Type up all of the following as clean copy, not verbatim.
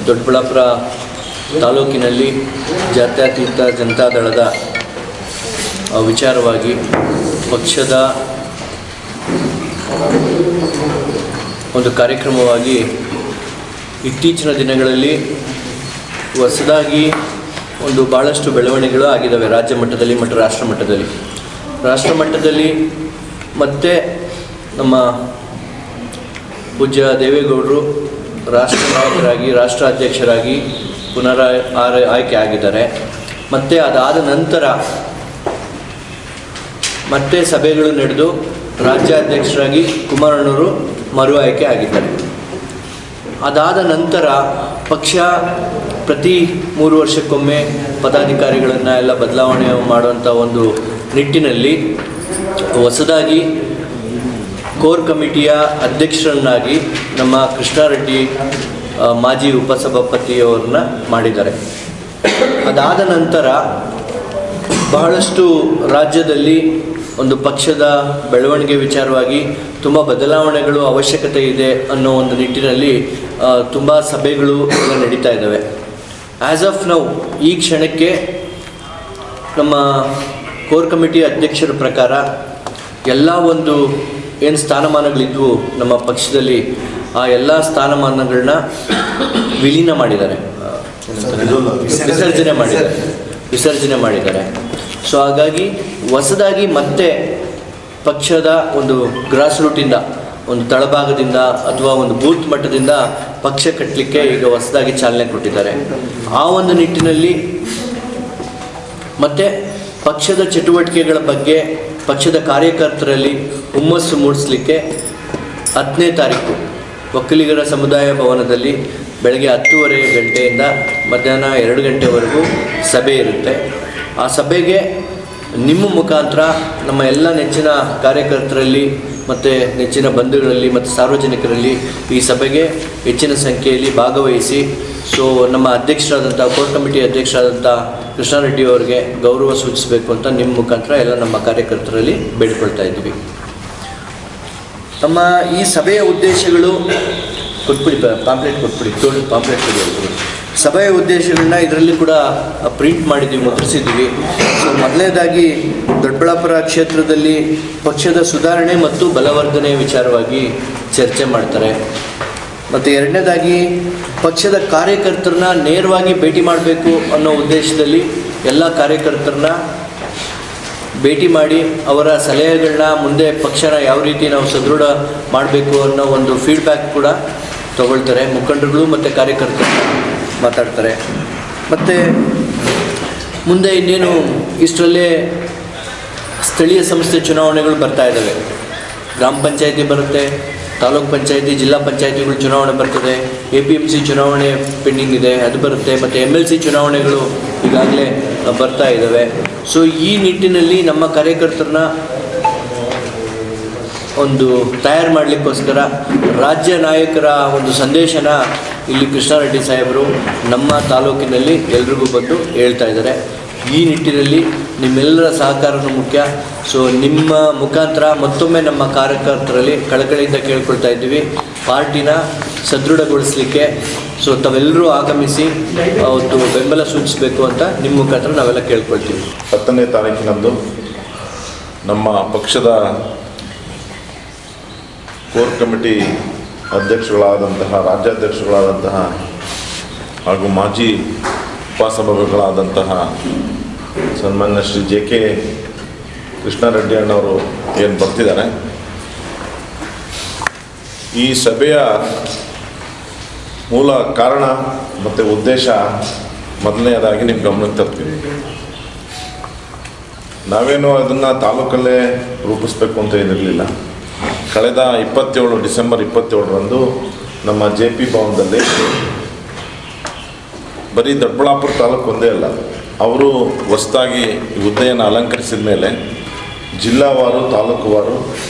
ದೊಡ್ಡಬಳ್ಳಾಪುರ ತಾಲೂಕಿನಲ್ಲಿ ಜಾತ್ಯತೀತ ಜನತಾದಳದ ವಿಚಾರವಾಗಿ ಪಕ್ಷದ ಒಂದು ಕಾರ್ಯಕ್ರಮವಾಗಿ ಇತ್ತೀಚಿನ ದಿನಗಳಲ್ಲಿ ಹೊಸದಾಗಿ ಭಾಳಷ್ಟು ಬೆಳವಣಿಗೆಗಳು ಆಗಿದ್ದಾವೆ ರಾಜ್ಯ ಮಟ್ಟದಲ್ಲಿ ಮತ್ತು ರಾಷ್ಟ್ರ ಮಟ್ಟದಲ್ಲಿ ಮತ್ತೆ ನಮ್ಮ ಪೂಜ್ಯ ದೇವೇಗೌಡರು ರಾಷ್ಟ್ರ ನಾಯಕರಾಗಿ ರಾಷ್ಟ್ರಾಧ್ಯಕ್ಷರಾಗಿ ಆಯ್ಕೆ ಆಗಿದ್ದಾರೆ. ಮತ್ತು ಅದಾದ ನಂತರ ಮತ್ತೆ ಸಭೆಗಳು ನಡೆದು ರಾಜ್ಯಾಧ್ಯಕ್ಷರಾಗಿ ಕುಮಾರಣ್ಣವರು ಮರು ಆಯ್ಕೆ ಆಗಿದ್ದಾರೆ. ಅದಾದ ನಂತರ ಪಕ್ಷ ಪ್ರತಿ 3 ವರ್ಷಕ್ಕೊಮ್ಮೆ ಪದಾಧಿಕಾರಿಗಳನ್ನು ಎಲ್ಲ ಬದಲಾವಣೆ ಮಾಡುವಂಥ ಒಂದು ನಿಟ್ಟಿನಲ್ಲಿ ಹೊಸದಾಗಿ ಕೋರ್ ಕಮಿಟಿಯ ಅಧ್ಯಕ್ಷರನ್ನಾಗಿ ನಮ್ಮ ಕೃಷ್ಣಾರೆಡ್ಡಿ ಮಾಜಿ ಉಪಸಭಾಪತಿಯವರನ್ನ ಮಾಡಿದ್ದಾರೆ. ಅದಾದ ನಂತರ ಬಹಳಷ್ಟು ರಾಜ್ಯದಲ್ಲಿ ಪಕ್ಷದ ಬೆಳವಣಿಗೆ ವಿಚಾರವಾಗಿ ತುಂಬ ಬದಲಾವಣೆಗಳು ಅವಶ್ಯಕತೆ ಇದೆ ಅನ್ನೋ ಒಂದು ನಿಟ್ಟಿನಲ್ಲಿ ತುಂಬ ಸಭೆಗಳು ಎಲ್ಲ ನಡೀತಾ ಇದ್ದಾವೆ. ಆ್ಯಸ್ ಆಫ್ ನೌ ಈ ಕ್ಷಣಕ್ಕೆ ನಮ್ಮ ಕೋರ್ ಕಮಿಟಿ ಅಧ್ಯಕ್ಷರ ಪ್ರಕಾರ ಎಲ್ಲ ಏನು ಸ್ಥಾನಮಾನಗಳಿದ್ವು ನಮ್ಮ ಪಕ್ಷದಲ್ಲಿ ಆ ಎಲ್ಲ ಸ್ಥಾನಮಾನಗಳನ್ನ ವಿಲೀನ ಮಾಡಿದ್ದಾರೆ, ವಿಸರ್ಜನೆ ಮಾಡಿದ್ದಾರೆ. ಸೊ ಹಾಗಾಗಿ ಹೊಸದಾಗಿ ಮತ್ತೆ ಪಕ್ಷದ ಗ್ರಾಸ್ ರೂಟಿಂದ ತಳಭಾಗದಿಂದ ಅಥವಾ ಬೂತ್ ಮಟ್ಟದಿಂದ ಪಕ್ಷ ಕಟ್ಟಲಿಕ್ಕೆ ಈಗ ಹೊಸದಾಗಿ ಚಾಲನೆ ಕೊಟ್ಟಿದ್ದಾರೆ. ಆ ನಿಟ್ಟಿನಲ್ಲಿ ಮತ್ತೆ ಪಕ್ಷದ ಚಟುವಟಿಕೆಗಳ ಬಗ್ಗೆ ಪಕ್ಷದ ಕಾರ್ಯಕರ್ತರಲ್ಲಿ ಹುಮ್ಮಸ್ಸು ಮೂಡಿಸಲಿಕ್ಕೆ 10ನೇ ತಾರೀಕು ಒಕ್ಕಲಿಗರ ಸಮುದಾಯ ಭವನದಲ್ಲಿ ಬೆಳಗ್ಗೆ 10:30 ಗಂಟೆಯಿಂದ ಮಧ್ಯಾಹ್ನ 2 ಗಂಟೆವರೆಗೂ ಸಭೆ ಇರುತ್ತೆ. ಆ ಸಭೆಗೆ ನಿಮ್ಮ ಮುಖಾಂತರ ನಮ್ಮ ಎಲ್ಲ ನೆಚ್ಚಿನ ಕಾರ್ಯಕರ್ತರಲ್ಲಿ ಮತ್ತು ನೆಚ್ಚಿನ ಬಂಧುಗಳಲ್ಲಿ ಮತ್ತು ಸಾರ್ವಜನಿಕರಲ್ಲಿ ಈ ಸಭೆಗೆ ಹೆಚ್ಚಿನ ಸಂಖ್ಯೆಯಲ್ಲಿ ಭಾಗವಹಿಸಿ ನಮ್ಮ ಅಧ್ಯಕ್ಷರಾದಂಥ ಕೋರ್ ಕಮಿಟಿ ಅಧ್ಯಕ್ಷರಾದಂಥ ಕೃಷ್ಣಾರೆಡ್ಡಿ ಅವರಿಗೆ ಗೌರವ ಸೂಚಿಸಬೇಕು ಅಂತ ನಿಮ್ಮ ಮುಖಾಂತರ ಎಲ್ಲ ನಮ್ಮ ಕಾರ್ಯಕರ್ತರಲ್ಲಿ ಬೇಡಿಕೊಳ್ತಾ ಇದ್ದೀವಿ. ನಮ್ಮ ಈ ಸಭೆಯ ಉದ್ದೇಶಗಳು ಪಾಂಪ್ಲೆಟ್ ಕೊಡಿ. ಸಭೆಯ ಉದ್ದೇಶಗಳನ್ನ ಇದರಲ್ಲಿ ಕೂಡ ಪ್ರಿಂಟ್ ಮಾಡಿದ್ದೀವಿ, ಮುದ್ರಿಸಿದ್ದೀವಿ. ಮೊದಲನೇದಾಗಿ ದೊಡ್ಡಬಳ್ಳಾಪುರ ಕ್ಷೇತ್ರದಲ್ಲಿ ಪಕ್ಷದ ಸುಧಾರಣೆ ಮತ್ತು ಬಲವರ್ಧನೆ ವಿಚಾರವಾಗಿ ಚರ್ಚೆ ಮಾಡ್ತಾರೆ. ಮತ್ತು ಎರಡನೇದಾಗಿ ಪಕ್ಷದ ಕಾರ್ಯಕರ್ತರನ್ನ ನೇರವಾಗಿ ಭೇಟಿ ಮಾಡಬೇಕು ಅನ್ನೋ ಉದ್ದೇಶದಲ್ಲಿ ಎಲ್ಲ ಕಾರ್ಯಕರ್ತರನ್ನ ಭೇಟಿ ಮಾಡಿ ಅವರ ಸಲಹೆಗಳನ್ನ ಮುಂದೆ ಪಕ್ಷನ ಯಾವ ರೀತಿ ನಾವು ಸದೃಢ ಮಾಡಬೇಕು ಅನ್ನೋ ಫೀಡ್ಬ್ಯಾಕ್ ಕೂಡ ತಗೊಳ್ತಾರೆ. ಮುಖಂಡರುಗಳು ಮತ್ತು ಕಾರ್ಯಕರ್ತರು ಮಾತಾಡ್ತಾರೆ. ಮತ್ತು ಮುಂದೆ ಇನ್ನೇನು ಇಷ್ಟರಲ್ಲೇ ಸ್ಥಳೀಯ ಸಂಸ್ಥೆ ಚುನಾವಣೆಗಳು ಬರ್ತಾ ಇದ್ದಾವೆ. ಗ್ರಾಮ ಪಂಚಾಯತಿ ಬರುತ್ತೆ, ತಾಲೂಕು ಪಂಚಾಯತಿ, ಜಿಲ್ಲಾ ಪಂಚಾಯತಿಗಳು ಚುನಾವಣೆ ಬರ್ತದೆ, APMC ಚುನಾವಣೆ ಪೆಂಡಿಂಗ್ ಇದೆ, ಅದು ಬರುತ್ತೆ. ಮತ್ತು MLC ಚುನಾವಣೆಗಳು ಈಗಾಗಲೇ ಬರ್ತಾ ಇದ್ದಾವೆ. ಸೊ ಈ ನಿಟ್ಟಿನಲ್ಲಿ ನಮ್ಮ ಕಾರ್ಯಕರ್ತರನ್ನ ತಯಾರು ಮಾಡಲಿಕ್ಕೋಸ್ಕರ ರಾಜ್ಯ ನಾಯಕರ ಸಂದೇಶನ ಇಲ್ಲಿ ಕೃಷ್ಣಾರೆಡ್ಡಿ ಸಾಹೇಬರು ನಮ್ಮ ತಾಲೂಕಿನಲ್ಲಿ ಎಲ್ರಿಗೂ ಬಂದು ಹೇಳ್ತಾ ಇದ್ದಾರೆ. ಈ ನಿಟ್ಟಿನಲ್ಲಿ ನಿಮ್ಮೆಲ್ಲರ ಸಹಕಾರನೂ ಮುಖ್ಯ. ಸೊ ನಿಮ್ಮ ಮುಖಾಂತರ ಮತ್ತೊಮ್ಮೆ ನಮ್ಮ ಕಾರ್ಯಕರ್ತರಲ್ಲಿ ಕಳಕಳಿಯಿಂದ ಕೇಳ್ಕೊಳ್ತಾ ಇದ್ದೀವಿ, ಪಾರ್ಟಿನ ಸದೃಢಗೊಳಿಸಲಿಕ್ಕೆ ತಾವೆಲ್ಲರೂ ಆಗಮಿಸಿ ಬೆಂಬಲ ಸೂಚಿಸಬೇಕು ಅಂತ ನಿಮ್ಮ ಮುಖಾಂತರ ನಾವೆಲ್ಲ ಕೇಳ್ಕೊಳ್ತೀವಿ. 10ನೇ ತಾರೀಕಿನಂದು ನಮ್ಮ ಪಕ್ಷದ ಕೋರ್ ಕಮಿಟಿ ರಾಜ್ಯಾಧ್ಯಕ್ಷಗಳಾದಂತಹ ಹಾಗೂ ಮಾಜಿ ಉಪಸಭಾಪತಿಗಳಾದಂತಹ ಸನ್ಮಾನ್ಯ ಶ್ರೀ JK ಕೃಷ್ಣಾರೆಡ್ಡಿ ಅಣ್ಣವರು ಏನು ಬರ್ತಿದ್ದಾರೆ, ಈ ಸಭೆಯ ಮೂಲ ಕಾರಣ ಮತ್ತು ಉದ್ದೇಶ ಮೊದಲನೆಯದಾಗಿ ನಿಮ್ಮ ಗಮನಕ್ಕೆ ತರ್ತೀವಿ. ನಾವೇನು ಅದನ್ನು ತಾಲೂಕಲ್ಲೇ ರೂಪಿಸ್ಬೇಕು ಅಂತ ಏನಿರಲಿಲ್ಲ. ಕಳೆದ ಡಿಸೆಂಬರ್ 27ರಂದು ನಮ್ಮ JP ಭವನದಲ್ಲಿ ಬರೀ ದೊಡ್ಡಬಳ್ಳಾಪುರ ತಾಲೂಕು ಒಂದೇ ಅಲ್ಲ, ಅವರು ಹೊಸದಾಗಿ ಹುದ್ದೆಯನ್ನು ಅಲಂಕರಿಸಿದ ಮೇಲೆ ಜಿಲ್ಲಾವಾರು ತಾಲೂಕುವಾರು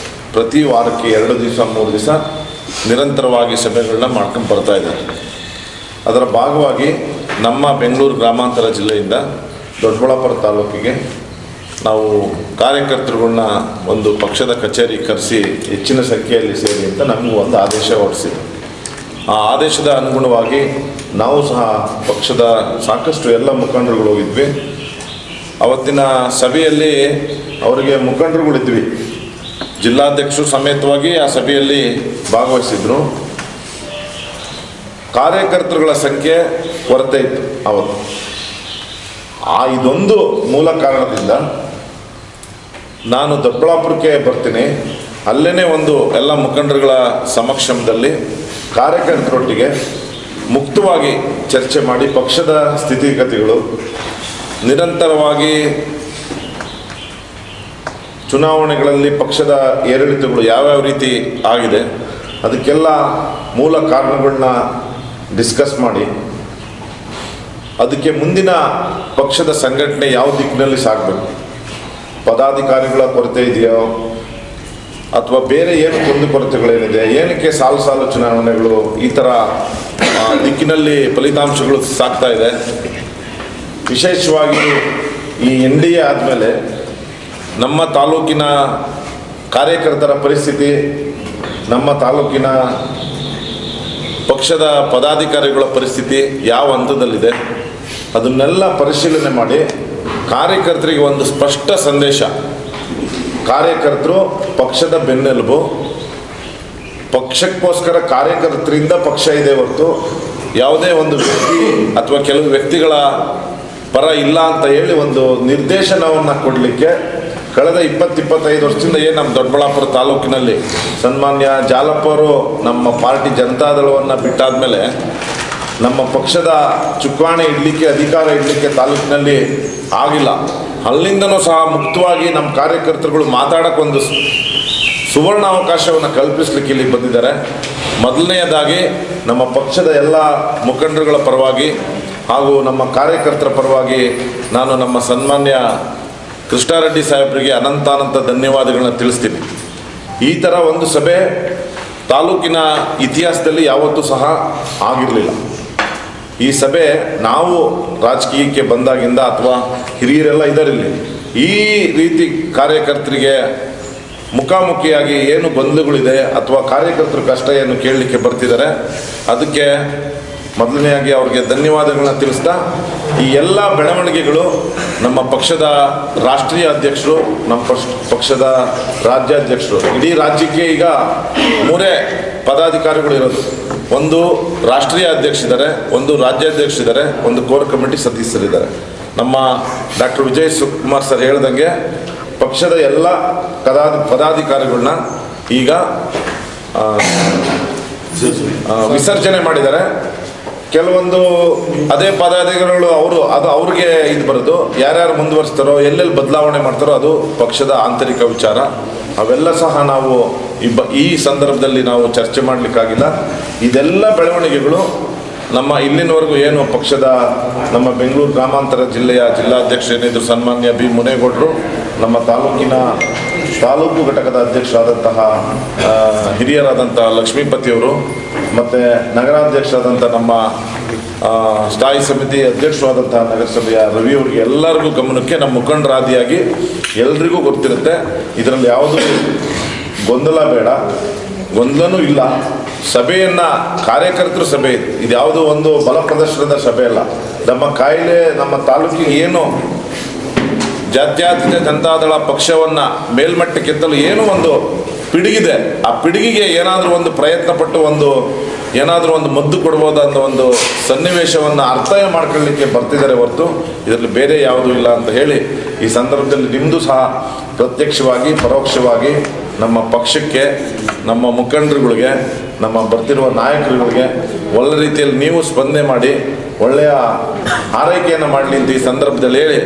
ಪ್ರತಿ ವಾರಕ್ಕೆ 2 ದಿವಸ 3 ದಿವಸ ನಿರಂತರವಾಗಿ ಸಭೆಗಳನ್ನ ಮಾಡ್ಕೊಂಡು ಬರ್ತಾ ಇದ್ದಾರೆ. ಅದರ ಭಾಗವಾಗಿ ನಮ್ಮ ಬೆಂಗಳೂರು ಗ್ರಾಮಾಂತರ ಜಿಲ್ಲೆಯಿಂದ ದೊಡ್ಡಬಳ್ಳಾಪುರ ತಾಲೂಕಿಗೆ ನಾವು ಕಾರ್ಯಕರ್ತರುಗಳನ್ನ ಒಂದು ಪಕ್ಷದ ಕಚೇರಿ ಕರೆಸಿ ಹೆಚ್ಚಿನ ಸಂಖ್ಯೆಯಲ್ಲಿ ಸೇರಿ ಅಂತ ನಮಗೂ ಒಂದು ಆದೇಶ ಹೊರಡಿಸಿದ್ರು. ಆ ಆದೇಶದ ಅನುಗುಣವಾಗಿ ನಾವು ಸಹ ಪಕ್ಷದ ಸಾಕಷ್ಟು ಎಲ್ಲ ಮುಖಂಡರುಗಳು ಹೋಗಿದ್ವಿ. ಅವತ್ತಿನ ಸಭೆಯಲ್ಲಿ ಅವರಿಗೆ ಮುಖಂಡರುಗಳಿದ್ವಿ, ಜಿಲ್ಲಾಧ್ಯಕ್ಷರು ಸಮೇತವಾಗಿ ಆ ಸಭೆಯಲ್ಲಿ ಭಾಗವಹಿಸಿದ್ರು. ಕಾರ್ಯಕರ್ತರುಗಳ ಸಂಖ್ಯೆ ಕೊರತೆ ಇತ್ತು ಅವತ್ತು. ಇದೊಂದು ಮೂಲ ಕಾರಣದಿಂದ ನಾನು ದೊಡ್ಡಬಳ್ಳಾಪುರಕ್ಕೆ ಬರ್ತೀನಿ, ಅಲ್ಲೇ ಒಂದು ಎಲ್ಲ ಮುಖಂಡರುಗಳ ಸಮಕ್ಷಮದಲ್ಲಿ ಕಾರ್ಯಕರ್ತರೊಟ್ಟಿಗೆ ಮುಕ್ತವಾಗಿ ಚರ್ಚೆ ಮಾಡಿ ಪಕ್ಷದ ಸ್ಥಿತಿಗತಿಗಳು, ನಿರಂತರವಾಗಿ ಚುನಾವಣೆಗಳಲ್ಲಿ ಪಕ್ಷದ ಏರಿಳಿತಗಳು ಯಾವ್ಯಾವ ರೀತಿ ಆಗಿದೆ ಅದಕ್ಕೆಲ್ಲ ಮೂಲ ಕಾರಣಗಳನ್ನ ಡಿಸ್ಕಸ್ ಮಾಡಿ ಅದಕ್ಕೆ ಮುಂದಿನ ಪಕ್ಷದ ಸಂಘಟನೆ ಯಾವ ದಿಕ್ಕಿನಲ್ಲಿ ಸಾಗಬೇಕು, ಪದಾಧಿಕಾರಿಗಳ ಕೊರತೆ ಇದೆಯೋ ಅಥವಾ ಬೇರೆ ಏನು ಕುಂದುಕೊರತೆಗಳೇನಿದೆ, ಏನಕ್ಕೆ ಸಾಲು ಸಾಲು ಚುನಾವಣೆಗಳು ಈ ಥರ ದಿಕ್ಕಿನಲ್ಲಿ ಫಲಿತಾಂಶಗಳು ಸಾಗ್ತಾ ಇದೆ. ವಿಶೇಷವಾಗಿ ಈ NDA ಆದಮೇಲೆ ನಮ್ಮ ತಾಲೂಕಿನ ಕಾರ್ಯಕರ್ತರ ಪರಿಸ್ಥಿತಿ, ನಮ್ಮ ತಾಲೂಕಿನ ಪಕ್ಷದ ಪದಾಧಿಕಾರಿಗಳ ಪರಿಸ್ಥಿತಿ ಯಾವ ಹಂತದಲ್ಲಿದೆ ಅದನ್ನೆಲ್ಲ ಪರಿಶೀಲನೆ ಮಾಡಿ ಕಾರ್ಯಕರ್ತರಿಗೆ ಒಂದು ಸ್ಪಷ್ಟ ಸಂದೇಶ. ಕಾರ್ಯಕರ್ತರು ಪಕ್ಷದ ಬೆನ್ನೆಲುಬು, ಪಕ್ಷಕ್ಕೋಸ್ಕರ ಕಾರ್ಯಕರ್ತರಿಂದ ಪಕ್ಷ ಇದೆ ಹೊರತು ಯಾವುದೇ ಒಂದು ವ್ಯಕ್ತಿ ಅಥವಾ ಕೆಲವು ವ್ಯಕ್ತಿಗಳ ಪರ ಇಲ್ಲ ಅಂತ ಹೇಳಿ ಒಂದು ನಿರ್ದೇಶನವನ್ನು ಕೊಡಲಿಕ್ಕೆ ಕಳೆದ 20-25 ವರ್ಷದಿಂದ ಏನು ನಮ್ಮ ದೊಡ್ಡಬಳ್ಳಾಪುರ ತಾಲೂಕಿನಲ್ಲಿ ಸನ್ಮಾನ್ಯ ಜಾಲಪ್ಪವರು ನಮ್ಮ ಪಾರ್ಟಿ ಜನತಾದಳವನ್ನು ಬಿಟ್ಟಾದಮೇಲೆ ನಮ್ಮ ಪಕ್ಷದ ಚುಕ್ಕಾಣಿ ಇಡಲಿಕ್ಕೆ, ಅಧಿಕಾರ ಇಡಲಿಕ್ಕೆ ತಾಲೂಕಿನಲ್ಲಿ ಆಗಿಲ್ಲ. ಅಲ್ಲಿಂದನೂ ಸಹ ಮುಕ್ತವಾಗಿ ನಮ್ಮ ಕಾರ್ಯಕರ್ತರುಗಳು ಮಾತಾಡೋಕ್ಕೊಂದು ಸುವರ್ಣ ಅವಕಾಶವನ್ನು ಕಲ್ಪಿಸಲಿಕ್ಕೆ ಇಲ್ಲಿ ಬಂದಿದ್ದಾರೆ. ಮೊದಲನೆಯದಾಗಿ ನಮ್ಮ ಪಕ್ಷದ ಎಲ್ಲ ಮುಖಂಡರುಗಳ ಪರವಾಗಿ ಹಾಗೂ ನಮ್ಮ ಕಾರ್ಯಕರ್ತರ ಪರವಾಗಿ ನಾನು ನಮ್ಮ ಸನ್ಮಾನ್ಯ ಕೃಷ್ಣಾರೆಡ್ಡಿ ಸಾಹೇಬರಿಗೆ ಅನಂತಾನಂತ ಧನ್ಯವಾದಗಳನ್ನ ತಿಳಿಸ್ತೀನಿ. ಈ ಥರ ಒಂದು ಸಭೆ ತಾಲೂಕಿನ ಇತಿಹಾಸದಲ್ಲಿ ಯಾವತ್ತೂ ಸಹ ಆಗಿರಲಿಲ್ಲ. ಈ ಸಭೆ ನಾವು ರಾಜಕೀಯಕ್ಕೆ ಬಂದಾಗಿಂದ ಅಥವಾ ಹಿರಿಯರೆಲ್ಲ ಇದರಲ್ಲಿ ಈ ರೀತಿ ಕಾರ್ಯಕರ್ತರಿಗೆ ಮುಖಾಮುಖಿಯಾಗಿ ಏನು ಗೊಂದಲಗಳಿದೆ ಅಥವಾ ಕಾರ್ಯಕರ್ತರ ಕಷ್ಟ ಏನು ಕೇಳಲಿಕ್ಕೆ ಬರ್ತಿದ್ದಾರೆ, ಅದಕ್ಕೆ ಮೊದಲನೆಯಾಗಿ ಅವ್ರಿಗೆ ಧನ್ಯವಾದಗಳನ್ನ ತಿಳಿಸ್ತಾ, ಈ ಎಲ್ಲ ಬೆಳವಣಿಗೆಗಳು ನಮ್ಮ ಪಕ್ಷದ ರಾಷ್ಟ್ರೀಯ ಅಧ್ಯಕ್ಷರು, ನಮ್ಮ ಪಕ್ಷದ ರಾಜ್ಯಾಧ್ಯಕ್ಷರು, ಇಡೀ ರಾಜ್ಯಕ್ಕೆ ಈಗ 3 ಪದಾಧಿಕಾರಿಗಳು ಇರೋದು. ಒಂದು ರಾಷ್ಟ್ರೀಯ ಅಧ್ಯಕ್ಷರಿದ್ದಾರೆ, ಒಂದು ರಾಜ್ಯಾಧ್ಯಕ್ಷರಿದ್ದಾರೆ, ಒಂದು ಕೋರ್ ಕಮಿಟಿ ಸದಸ್ಯರಿದ್ದಾರೆ. ನಮ್ಮ ಡಾಕ್ಟರ್ ವಿಜಯ್ ಸುಕುಮಾರ್ ಸರ್ ಹೇಳ್ದಂಗೆ ಪಕ್ಷದ ಎಲ್ಲ ಪದಾಧಿಕಾರಿಗಳನ್ನ ಈಗ ವಿಸರ್ಜನೆ ಮಾಡಿದ್ದಾರೆ. ಕೆಲವೊಂದು ಅದೇ ಪದಾಧಿಕಾರಿಗಳು ಅವ್ರಿಗೆ ಇದು ಬರೋದು, ಯಾರ್ಯಾರು ಮುಂದುವರಿಸ್ತಾರೋ, ಎಲ್ಲೆಲ್ಲಿ ಬದಲಾವಣೆ ಮಾಡ್ತಾರೋ ಅದು ಪಕ್ಷದ ಆಂತರಿಕ ವಿಚಾರ. ಅವೆಲ್ಲ ಸಹ ನಾವು ಈ ಸಂದರ್ಭದಲ್ಲಿ ನಾವು ಚರ್ಚೆ ಮಾಡಲಿಕ್ಕಾಗಿಲ್ಲ. ಇದೆಲ್ಲ ಬೆಳವಣಿಗೆಗಳು ನಮ್ಮ ಇಲ್ಲಿನವರೆಗೂ ಏನು ಪಕ್ಷದ ನಮ್ಮ ಬೆಂಗಳೂರು ಗ್ರಾಮಾಂತರ ಜಿಲ್ಲೆಯ ಜಿಲ್ಲಾಧ್ಯಕ್ಷ ಏನಿದ್ರು ಸನ್ಮಾನ್ಯ ಬಿ ಮುನೇಗೌಡರು, ನಮ್ಮ ತಾಲೂಕು ಘಟಕದ ಅಧ್ಯಕ್ಷರಾದಂತಹ ಹಿರಿಯರಾದಂತಹ ಲಕ್ಷ್ಮೀಪತಿಯವರು, ಮತ್ತು ನಗರಾಧ್ಯಕ್ಷರಾದಂಥ ನಮ್ಮ ಸ್ಥಾಯಿ ಸಮಿತಿ ಅಧ್ಯಕ್ಷರಾದಂತಹ ನಗರಸಭೆಯ ರವಿಯವರಿಗೆ ಎಲ್ಲರಿಗೂ ಗಮನಕ್ಕೆ ನಮ್ಮ ಮುಖಂಡರಾದಿಯಾಗಿ ಎಲ್ರಿಗೂ ಗೊತ್ತಿರುತ್ತೆ. ಇದರಲ್ಲಿ ಯಾವುದೂ ಗೊಂದಲ ಬೇಡ, ಗೊಂದಲನೂ ಇಲ್ಲ. ಸಭೆಯನ್ನು ಕಾರ್ಯಕರ್ತರ ಸಭೆ ಇದು ಯಾವುದೋ ಒಂದು ಬಲ ಪ್ರದರ್ಶನದ ಸಭೆ ಅಲ್ಲ. ನಮ್ಮ ಕಾಯಿಲೆ ನಮ್ಮ ತಾಲೂಕಿಗೆ ಏನು ಜಾತ್ಯತೀತ ಜನತಾದಳ ಪಕ್ಷವನ್ನು ಮೇಲ್ಮಟ್ಟಕ್ಕೆತ್ತಲು ಏನೋ ಒಂದು ಪಿಡುಗಿದೆ, ಆ ಪಿಡುಗಿಗೆ ಏನಾದರೂ ಒಂದು ಪ್ರಯತ್ನ ಪಟ್ಟು ಏನಾದರೂ ಒಂದು ಮದ್ದು ಕೊಡ್ಬೋದಂತ ಒಂದು ಸನ್ನಿವೇಶವನ್ನು ಅರ್ಥ ಮಾಡ್ಕೊಳ್ಳಿಕ್ಕೆ ಬರ್ತಿದ್ದಾರೆ ಹೊರತು ಇದರಲ್ಲಿ ಬೇರೆ ಯಾವುದೂ ಇಲ್ಲ ಅಂತ ಹೇಳಿ ಈ ಸಂದರ್ಭದಲ್ಲಿ ನಿಮ್ಮದು ಸಹ ಪ್ರತ್ಯಕ್ಷವಾಗಿ ಪರೋಕ್ಷವಾಗಿ ನಮ್ಮ ಪಕ್ಷಕ್ಕೆ, ನಮ್ಮ ಮುಖಂಡರುಗಳಿಗೆ, ನಮ್ಮ ಬರ್ತಿರುವ ನಾಯಕರುಗಳಿಗೆ ಒಳ್ಳೆ ರೀತಿಯಲ್ಲಿ ನೀವು ಸ್ಪಂದನೆ ಮಾಡಿ ಒಳ್ಳೆಯ ಆರೈಕೆಯನ್ನು ಮಾಡಲಿ ಅಂತ ಈ ಸಂದರ್ಭದಲ್ಲಿ ಹೇಳಿ